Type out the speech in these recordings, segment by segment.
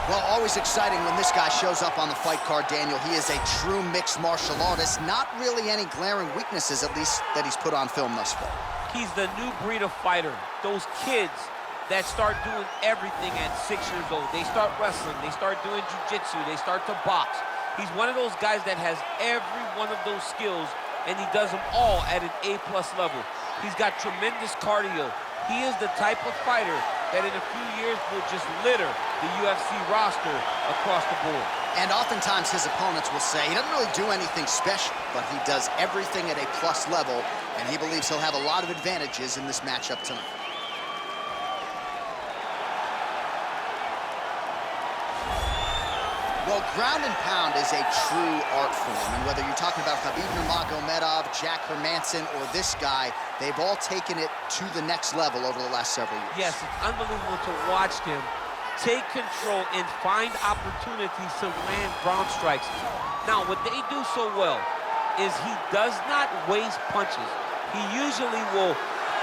Well, always exciting when this guy shows up on the fight card, Daniel. He is a true mixed martial artist. Not really any glaring weaknesses, at least, that he's put on film thus far. He's the new breed of fighter. Those kids that start doing everything at 6 years old. They start wrestling, they start doing jiu-jitsu, they start to box. He's one of those guys that has every one of those skills, and he does them all at an A+ level. He's got tremendous cardio. He is the type of fighter that in a few years will just litter the UFC roster across the board. And oftentimes his opponents will say he doesn't really do anything special, but he does everything at a plus level, and he believes he'll have a lot of advantages in this matchup tonight. Well, ground and pound is a true art form, and whether you're talking about Khabib Nurmagomedov, Jack Hermanson, or this guy, they've all taken it to the next level over the last several years. Yes, it's unbelievable to watch him take control and find opportunities to land ground strikes. Now, what they do so well is he does not waste punches. He usually will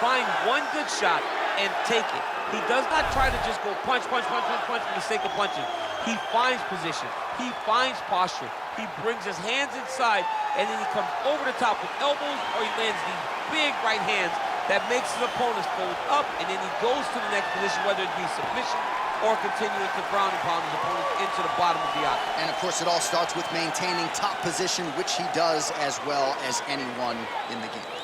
find one good shot and take it. He does not try to just go punch, punch, punch, punch, punch for the sake of punching. He finds position, he finds posture, he brings his hands inside, and then he comes over the top with elbows, or he lands these big right hands that makes his opponents fold up, and then he goes to the next position, whether it be submission or continuing to ground and pound his opponents into the bottom of the octagon. And of course, it all starts with maintaining top position, which he does as well as anyone in the game.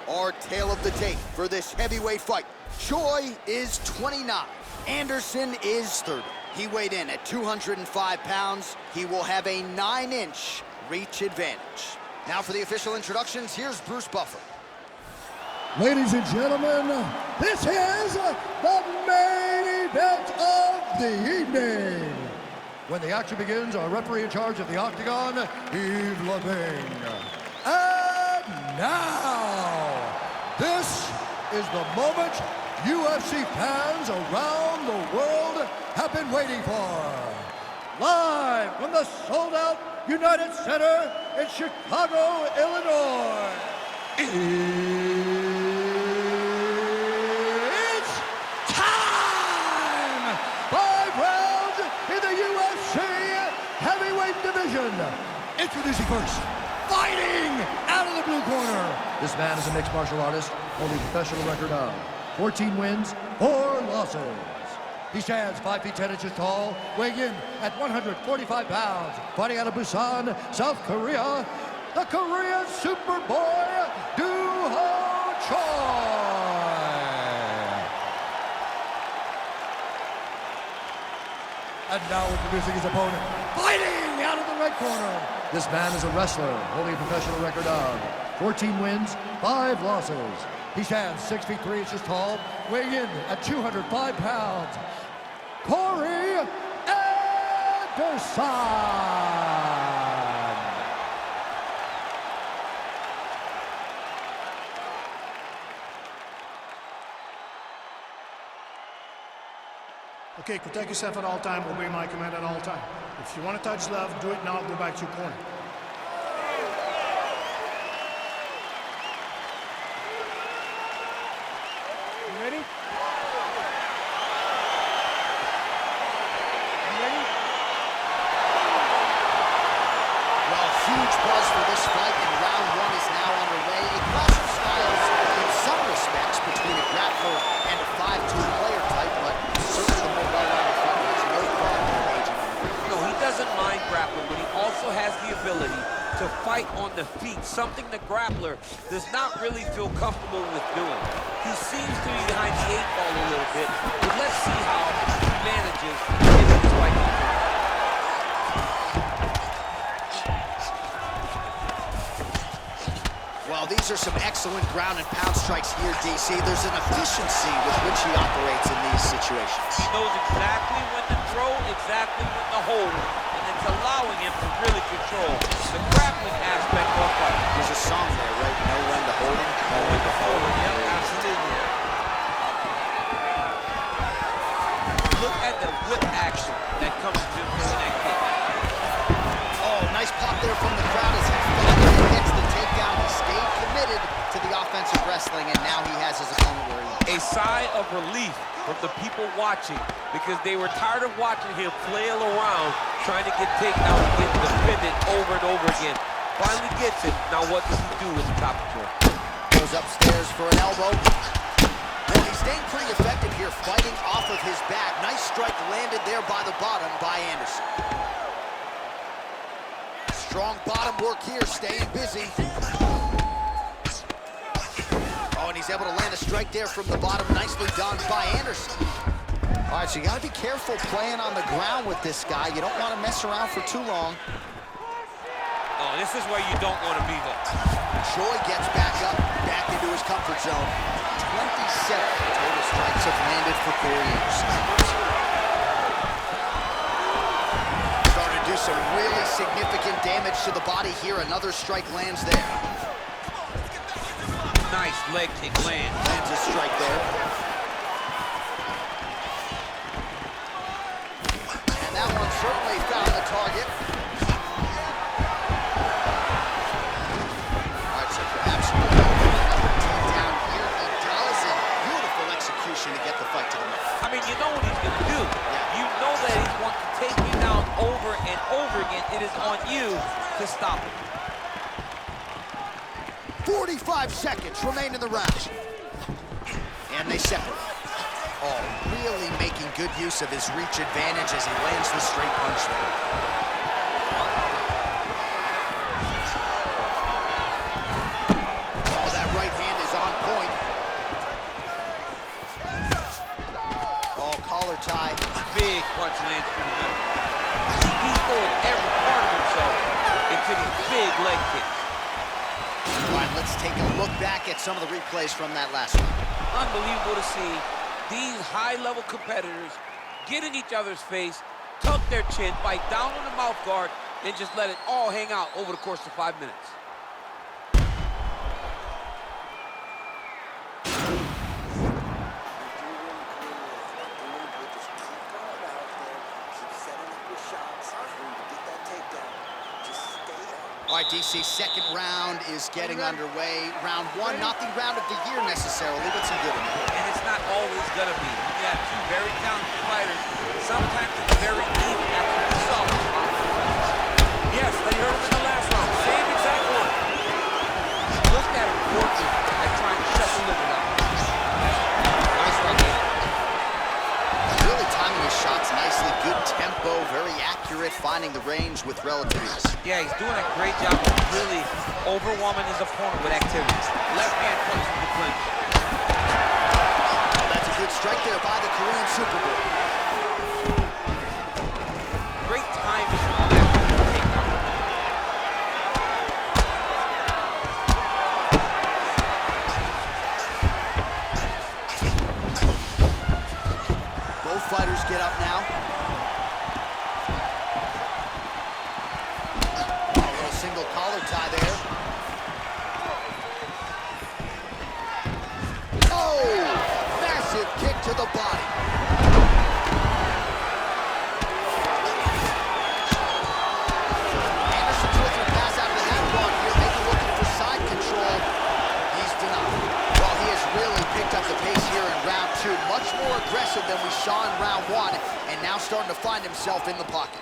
Our tale of the tape for this heavyweight fight. Choi is 29. Anderson is 30. He weighed in at 205 pounds. He will have a 9-inch reach advantage. Now for the official introductions, here's Bruce Buffer. Ladies and gentlemen, this is the main event of the evening. When the action begins, our referee in charge of the octagon, Yves Levine. And now, this is the moment UFC fans around the world have been waiting for. Live from the sold-out United Center in Chicago, Illinois. It's time! 5 rounds in the UFC heavyweight division. Introducing first, fighting out of the blue corner. This man is a mixed martial artist, holding a professional record of 14 wins, 4 losses. He stands 5 feet 10 inches tall, weighing in at 145 pounds. Fighting out of Busan, South Korea, the Korean Superboy, Do-Ho Choi. And now introducing his opponent, fighting out of the red corner. This man is a wrestler, holding a professional record of 14 wins, 5 losses. He stands 6 feet 3 inches tall, weighing in at 205 pounds. Corey Anderson. Okay, protect yourself at all time, obey my command at all time. If you want to touch love, do it now, go back to your corner. You ready? You ready? Well, huge buzz for this fight, and round 1 is now underway. A clash of styles in some respects between a grappler and a 5'2" player type, but certainly the more well-rounded fighter has no problem engaging on the ground. No, he doesn't mind grappling, but he also has the ability to fight on the feet, something the grappler does not really feel comfortable with doing. He seems to be behind the 8 ball a little bit, but let's see how he manages in this fight. Well, these are some excellent ground and pound strikes here, DC. There's an efficiency with which he operates in these situations. He knows exactly when to throw, exactly when to hold, and it's allowing him to really control the grappling aspect of fight. There's a song there, right? Know when to hold him, know when to hold him. Yep, absolutely. Look at the whip action that comes to him in that kick. Oh, nice pop there from the crowd as he finally gets the takedown. He stayed committed to the offensive wrestling, and now he has his opponent where he is. A sigh of relief from the people watching because they were tired of watching him flail around trying to get takedown and get defended over and over again. Finally gets it. Now what does he do with the top control? Goes upstairs for an elbow. Well, he's staying pretty effective here, fighting off of his back. Nice strike landed there by the bottom by Anderson. Strong bottom work here, staying busy. Oh, and he's able to land a strike there from the bottom. Nicely done by Anderson. All right, so you got to be careful playing on the ground with this guy. You don't want to mess around for too long. Oh, this is where you don't want to be, though. Choi gets back up, back into his comfort zone. 27 total strikes have landed for Corey Anderson. Starting to do some really significant damage to the body here. Another strike lands there. Nice leg kick land. Lands a strike there. And that one certainly found the target. To get the fight to the mat. I mean, you know what he's going to do. You know that he's going to take you down over and over again. It is on you to stop him. 45 seconds remain in the round. And they separate. Oh, really making good use of his reach advantage as he lands the straight punch there. Oh, that right hand is on point. Collar tie. Big punch lands through the middle. He's throwing every part of himself into these big leg kicks. All right, let's take a look back at some of the replays from that last one. Unbelievable to see these high-level competitors get in each other's face, tuck their chin, bite down on the mouth guard, and just let it all hang out over the course of 5 minutes. All right, DC, second round is getting underway. Round one, not the round of the year necessarily, but some good in it. And it's not always gonna be. You have two very talented fighters. Sometimes it's very even after the result. Yes, they heard him in the last round. Same exact one. Looked at him working and trying to shut the limit up. Nice right there. Really timing his shots nicely. Good tempo, very accurate, finding the range with relative ease. Yeah, he's doing a great job of really overwhelming his opponent with activities. Left hand punch from the clinch. That's a good strike there by the Korean Super Bowl. Great timing on that takedown. Both fighters get up now. Single collar tie there. Oh! Massive kick to the body. Anderson's looking to pass out of the half guard here, maybe looking for side control. He's denied. Well, he has really picked up the pace here in round two. Much more aggressive than we saw in round one, and now starting to find himself in the pocket.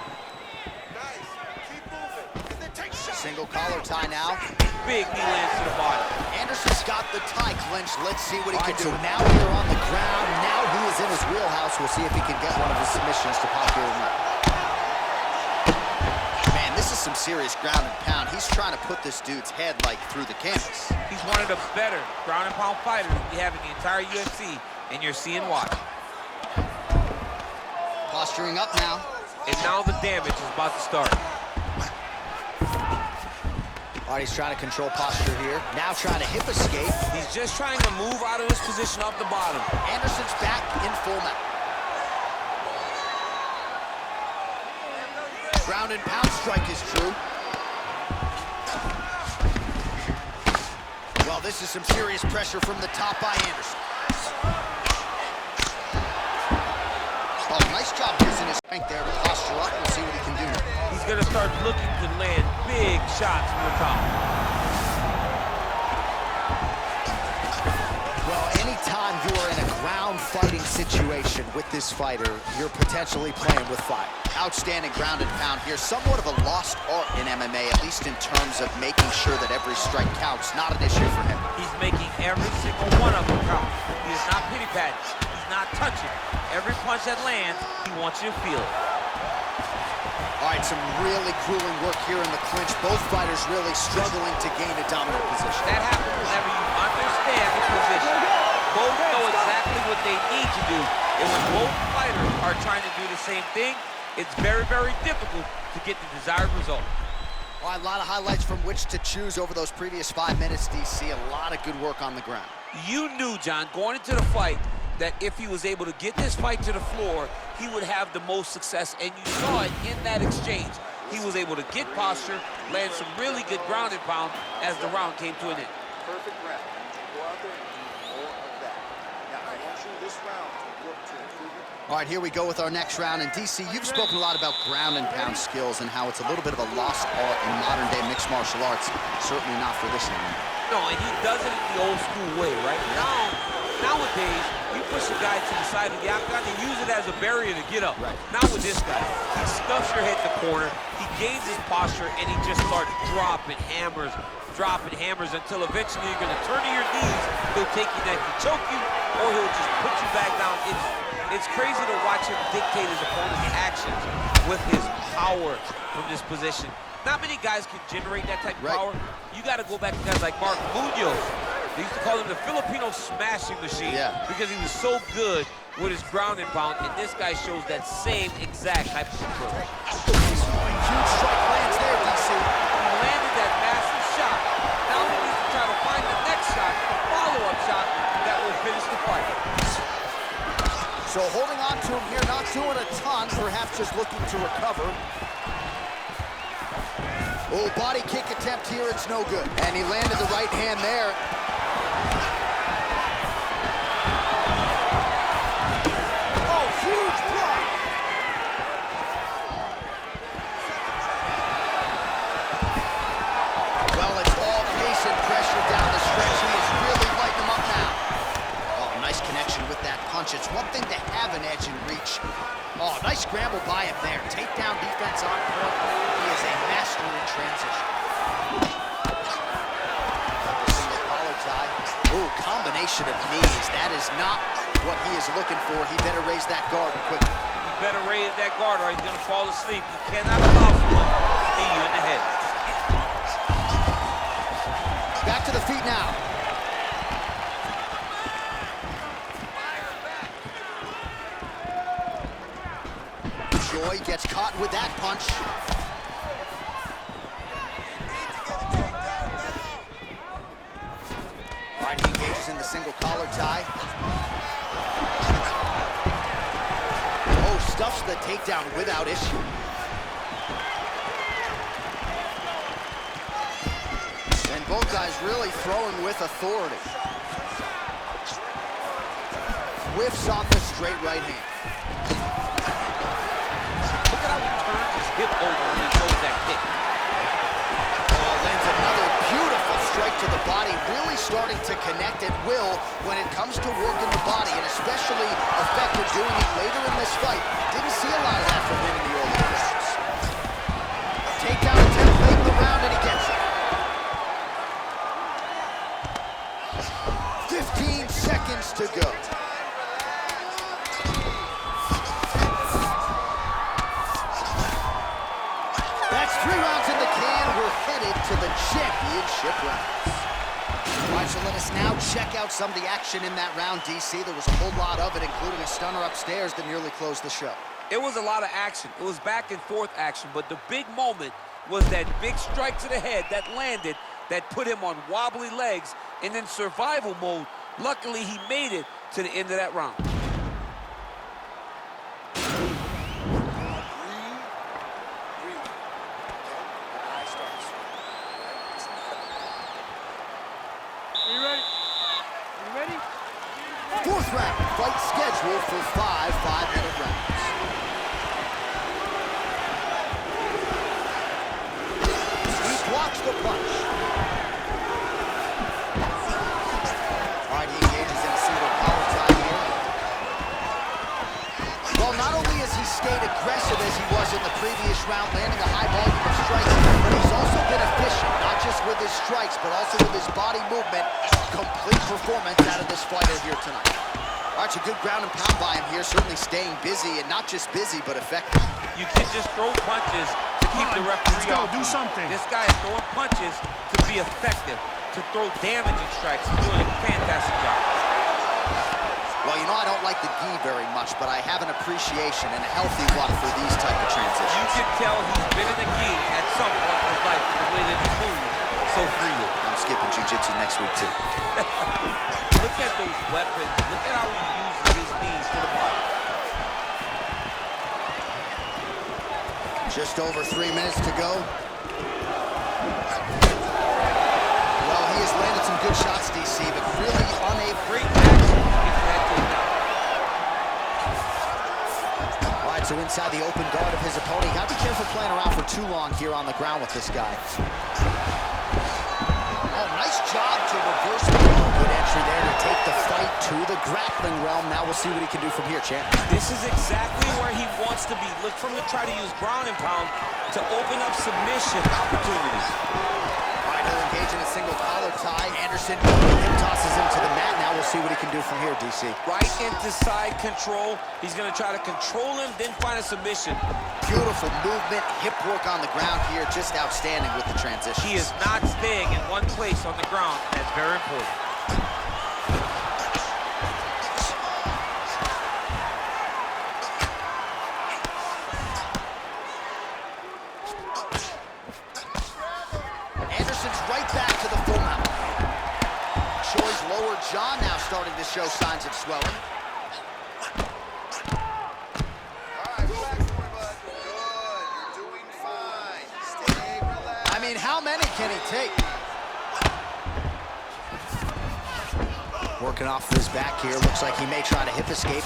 Single collar tie now. Big knee lands to the body. Anderson's got the tie clenched. Let's see what he can do. Now we're on the ground. Now he is in his wheelhouse. We'll see if he can get one of his submissions to pop here tonight. Man, this is some serious ground and pound. He's trying to put this dude's head like through the canvas. He's one of the better ground and pound fighters we have in the entire UFC, and you're seeing why. Posturing up now. And now the damage is about to start. All right, he's trying to control posture here. Now trying to hip escape. He's just trying to move out of his position off the bottom. Anderson's back in full mount. Ground and pound strike is true. Well, this is some serious pressure from the top by Anderson. Oh, nice job using his strength there to posture up. We'll see what he can do. He's going to start looking to land big shots from the top. Well, anytime you are in a ground fighting situation, with this fighter, you're potentially playing with fire. Outstanding ground and pound here. Somewhat of a lost art in MMA, at least in terms of making sure that every strike counts. Not an issue for him. He's making every single one of them count. He is not pity-patting. He's not touching. Every punch that lands, he wants you to feel it. All right, some really grueling work here in the clinch. Both fighters really struggling to gain a dominant position. That happens whenever you understand the position. Both know exactly what they need to do. And when both fighters are trying to do the same thing, it's very, very difficult to get the desired result. All right, a lot of highlights from which to choose over those previous 5 minutes, DC. A lot of good work on the ground. You knew, John, going into the fight, that if he was able to get this fight to the floor, he would have the most success, and you saw it in that exchange. He was able to get posture, land some really good ground and pound as the round came to an end. Perfect round. Go out there and do more of that. Now, I want you this round to work to improve it. All right, here we go with our next round. And DC, you've spoken a lot about ground and pound skills and how it's a little bit of a lost art in modern-day mixed martial arts. Certainly not for this one. No, and he does it in the old school way, right? Nowadays, you push a guy to the side of the octagon and use it as a barrier to get up. Right. Not with this guy. He stuffs your head in the corner, he gains his posture, and he just starts dropping hammers until eventually you're going to turn to your knees. He'll take you neck to choke you, or he'll just put you back down. It's crazy to watch him dictate his opponent's actions with his power from this position. Not many guys can generate that type of power. You got to go back to guys like Mark Munoz. They used to call him the Filipino smashing machine because he was so good with his ground and pound, and this guy shows that same exact type of approach. Huge strike lands there, DC. He landed that massive shot. Now he needs to try to find the next shot, the follow-up shot that will finish the fight. So holding on to him here, not doing a ton, perhaps just looking to recover. Oh, body kick attempt here, it's no good. And he landed the right hand there. Oh, huge block! Well, it's all pace and pressure down the stretch. He is really lighting him up now. Oh, nice connection with that punch. It's one thing to have an edge and reach. Oh, nice scramble by him there. Takedown defense on point. He is a master in transition. Single collar tie. Ooh, combination of knees. That is not what he is looking for. He better raise that guard quickly. You better raise that guard or he's going to fall asleep. You cannot allow someone to knee you in the head. Back to the feet now. Joy gets caught with that punch. All right, he engages in the single collar tie. Oh, stuffs the takedown without issue. And both guys really throwing with authority. Whiffs off a straight right hand. Hip over and he throws that kick. Oh, lands another beautiful strike to the body, really starting to connect at will when it comes to working the body, and especially effective doing it later in this fight. Didn't see a lot of that from him in the early rounds. Takedown attempt late in the round, and he gets it. 15 seconds to go. That's 3 rounds in the can. We're headed to the championship rounds. All right, so let us now check out some of the action in that round, DC. There was a whole lot of it, including a stunner upstairs that nearly closed the show. It was a lot of action. It was back and forth action, but the big moment was that big strike to the head that landed, that put him on wobbly legs, and in survival mode, luckily he made it to the end of that round. Fourth round, fight scheduled for 5 5-minute rounds. He blocks the punch. All right, he engages in a single collar tie here. his strikes, but also with his body movement. Complete performance out of this fighter here tonight. All right, it's a good ground and pound by him here, certainly staying busy, and not just busy, but effective. You can just throw punches to keep the referee off. Do something. This guy is throwing punches to be effective, to throw damaging strikes. He's doing a fantastic job. Well, you know, I don't like the gi very much, but I have an appreciation and a healthy one for these type of transitions. You can tell he's been in the gi at some point in his life, the way that he moves so freely. I'm skipping jiu-jitsu next week, too. Look at those weapons. Look at how he uses his knees to the body. Just over 3 minutes to go. Well, he has landed some good shots, DC, but really unable. Great action. Get your head taken out. All right, so inside the open guard of his opponent. You got to be careful playing around for too long here on the ground with this guy. Oh, nice job to reverse the ball. Good entry there to take the fight to the grappling realm. Now we'll see what he can do from here, champ. This is exactly where he wants to be. Look for him to try to use ground and pound to open up submission opportunities. All right, he'll engage in a single collar tie. Anderson hip tosses him to the mat. Now we'll see what he can do from here, DC. Right into side control. He's going to try to control him, then find a submission. Beautiful movement, hip work on the ground here. Just outstanding with the transition. He is not staying in one place on the ground. That's very important. Anderson's right back to the full mount. Choi's lower jaw now starting to show signs of swelling. I mean, how many can he take? Working off his back here. Looks like he may try to hip escape.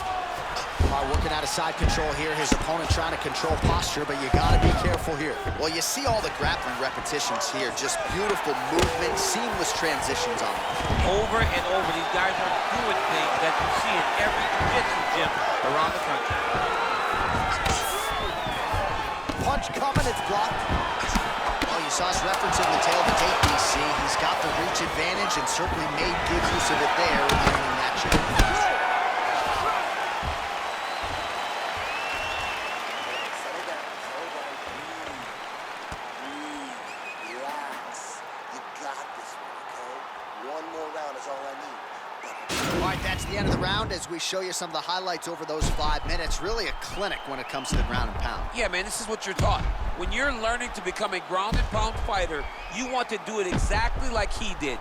Working out of side control here. His opponent trying to control posture, but you got to be careful here. Well, you see all the grappling repetitions here. Just beautiful movement, seamless transitions on them. Over and over, these guys are doing things that you see in every jiu-jitsu gym around the country. Punch coming, it's blocked. Oh, you saw us referencing the tail of the tape, DC. He's got the reach advantage and certainly made good use of it there in that challenge. That's the end of the round as we show you some of the highlights over those 5 minutes. Really a clinic when it comes to the ground and pound. Yeah, man, this is what you're taught. When you're learning to become a ground and pound fighter, you want to do it exactly like he did.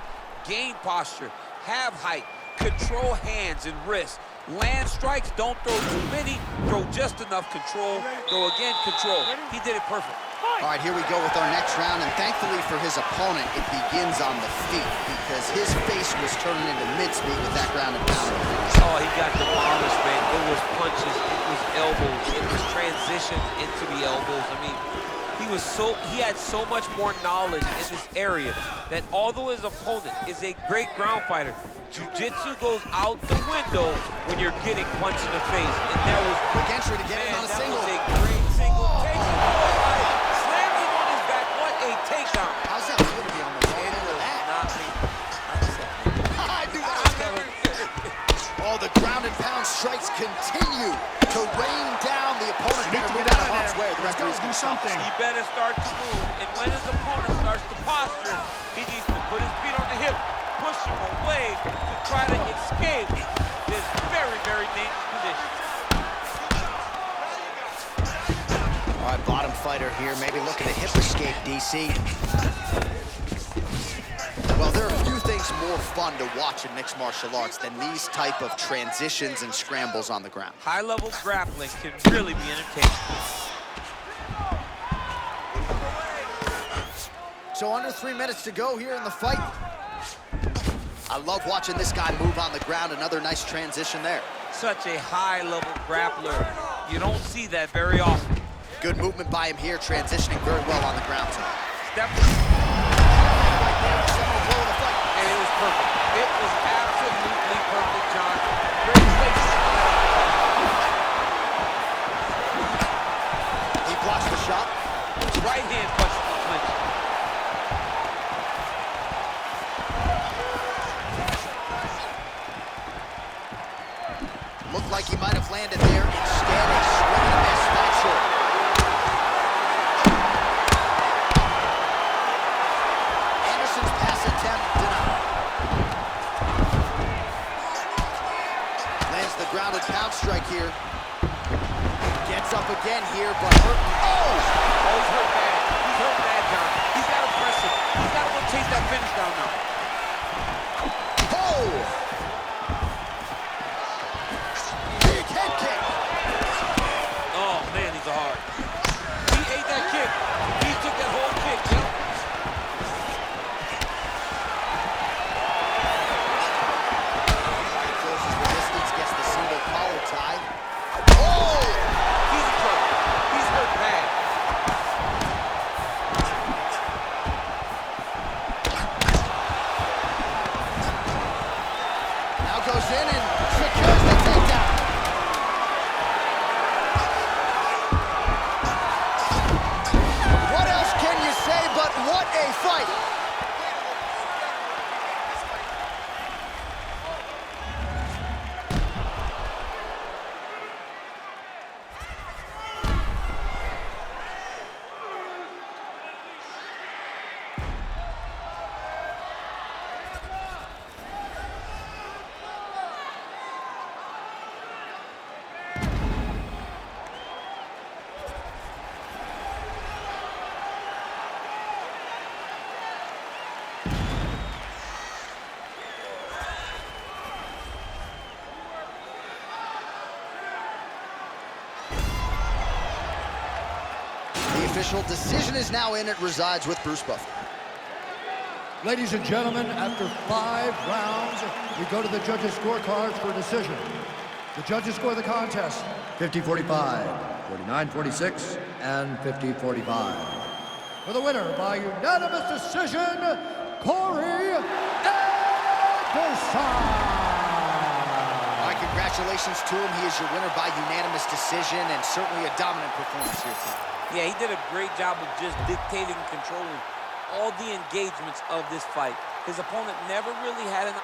Gain posture, have height, control hands and wrists. Land strikes, don't throw too many, throw just enough control, throw again, control. He did it perfect. All right, here we go with our next round, and thankfully for his opponent, it begins on the feet because his face was turning into mincemeat with that ground and pound. Oh, he got demolished, man. It was punches, it was elbows, it was transition into the elbows. I mean, he had so much more knowledge in this area that although his opponent is a great ground fighter, jiu-jitsu goes out the window when you're getting punched in the face. And that was quick entry to get him on a single. That was a great single takedown. Slammed him on his back. What a takedown. How's that feel to be on the wrong end of that? I do not. Oh, the ground and pound strikes continue to rain down. The opponent better move out of harm's way. The referee's do something. He better start to move, and when his opponent starts to posture, he needs to put his feet on the hip, push him away to try to escape this very, very dangerous position. All right, bottom fighter here, maybe looking to hip escape, DC. Well, there are a few things more fun to watch in mixed martial arts than these type of transitions and scrambles on the ground. High-level grappling can really be entertaining. So under 3 minutes to go here in the fight. I love watching this guy move on the ground. Another nice transition there. Such a high-level grappler. You don't see that very often. Good movement by him here, transitioning very well on the ground tonight. Step. And it was perfect. It was absolutely perfect, John. Great place. He blocks the shot. Right hand punch to the clinch. Looked like he might have landed there. Instead, a swing and a miss. Not short. Anderson's pass attempt denied. Lands the grounded pound strike here. Gets up again here, but hurt. Oh! Oh, he's hurt bad. He's hurt bad, John. He's got to press it. He's got to go chase that finish down now. Oh! Big head kick. Oh, man, he's a hard. He ate that kick. He took that whole kick, yep. He closes the distance, gets the single collar tie. Oh! He's in trouble. He's hurt bad. Now goes in and secures the takedown. What else can you say but what a fight? The official decision is now in. It resides with Bruce Buffer. Ladies and gentlemen, after 5 rounds, we go to the judges' scorecards for decision. The judges score the contest 50-45, 49-46, and 50-45. For the winner by unanimous decision, Corey Anderson. My congratulations to him. He is your winner by unanimous decision and certainly a dominant performance here tonight. Yeah, he did a great job of just dictating and controlling all the engagements of this fight. His opponent never really had an